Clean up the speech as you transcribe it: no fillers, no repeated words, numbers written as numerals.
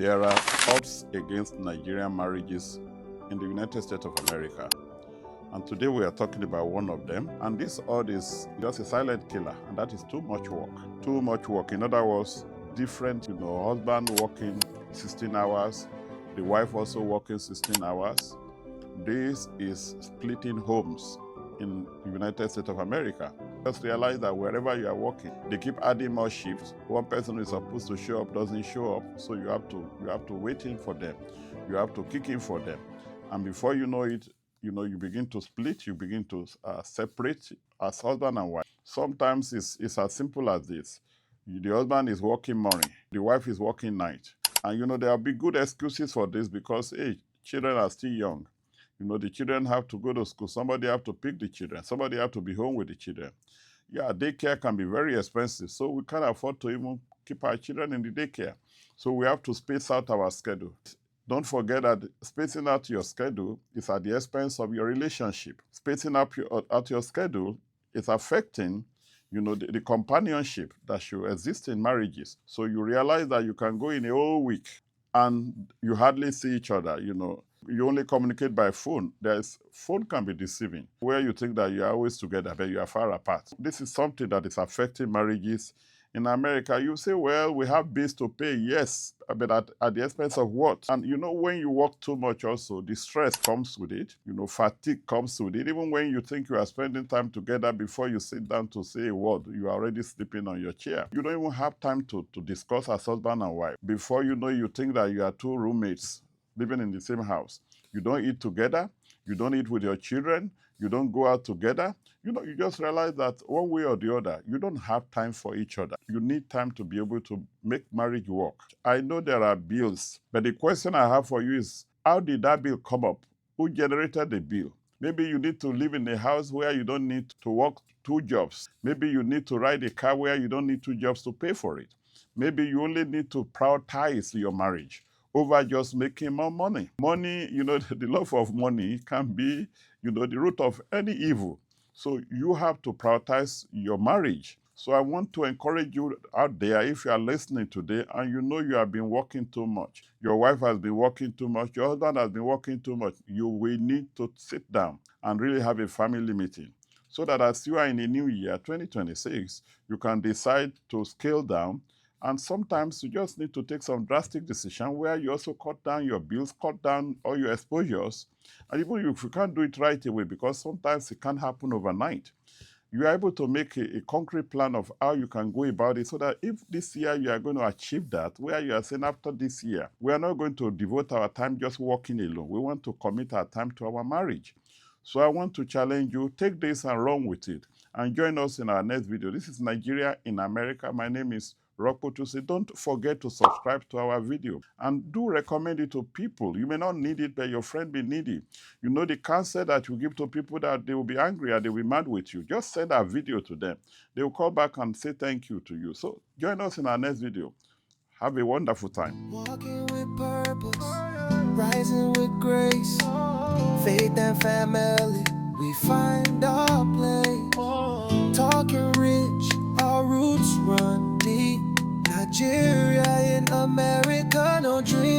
There are odds against Nigerian marriages in the United States of America. And today we are talking about one of them. And this odd is just a silent killer, and that is too much work. Too much work. In other words, different, husband working 16 hours, the wife also working 16 hours. This is splitting homes in the United States of America. Just realize that wherever you are working, they keep adding more shifts. One person who is supposed to show up doesn't show up, so you have to wait in for them. You have to kick in for them. And before you know it, you begin to split, you begin to separate as husband and wife. Sometimes it's as simple as this. The husband is working morning, the wife is working night. And there will be good excuses for this because, hey, children are still young. The children have to go to school. Somebody have to pick the children. Somebody have to be home with the children. Yeah, daycare can be very expensive. So we can't afford to even keep our children in the daycare. So we have to space out our schedule. Don't forget that spacing out your schedule is at the expense of your relationship. Spacing out your schedule is affecting, the companionship that should exist in marriages. So you realize that you can go in a whole week and you hardly see each other, You only communicate by phone. Phone can be deceiving, where you think that you are always together, but you are far apart. This is something that is affecting marriages. In America, you say, well, we have bills to pay, yes, but at the expense of what? And when you work too much also, the stress comes with it, fatigue comes with it. Even when you think you are spending time together, before you sit down to say a word, you are already sleeping on your chair. You don't even have time to discuss as husband and wife. Before you know, you think that you are two roommates living in the same house. You don't eat together. You don't eat with your children. You don't go out together. You just realize that one way or the other, you don't have time for each other. You need time to be able to make marriage work. I know there are bills, but the question I have for you is, how did that bill come up? Who generated the bill? Maybe you need to live in a house where you don't need to work two jobs. Maybe you need to ride a car where you don't need two jobs to pay for it. Maybe you only need to prioritize your marriage over just making more money. Money, the love of money can be, the root of any evil. So you have to prioritize your marriage. So I want to encourage you out there, if you are listening today and you have been working too much, your wife has been working too much, your husband has been working too much, you will need to sit down and really have a family meeting so that as you are in the new year, 2026, you can decide to scale down. And sometimes you just need to take some drastic decision where you also cut down your bills, cut down all your exposures. And even if you can't do it right away, because sometimes it can't happen overnight, you are able to make a concrete plan of how you can go about it so that if this year you are going to achieve that, where you are saying after this year, we are not going to devote our time just working alone. We want to commit our time to our marriage. So I want to challenge you, take this and run with it. And join us in our next video. This is Nigeria in America. My name is Rokotusi. Don't forget to subscribe to our video and do recommend it to people. You may not need it, but your friend may need it. The counsel that you give to people that they will be angry and they will be mad with you. Just send our video to them. They will call back and say thank you to you. So join us in our next video. Have a wonderful time. Walking with purpose, rising with grace, faith and family, we find our place. Talking rich, our roots run deep. Nigeria in America, no dream.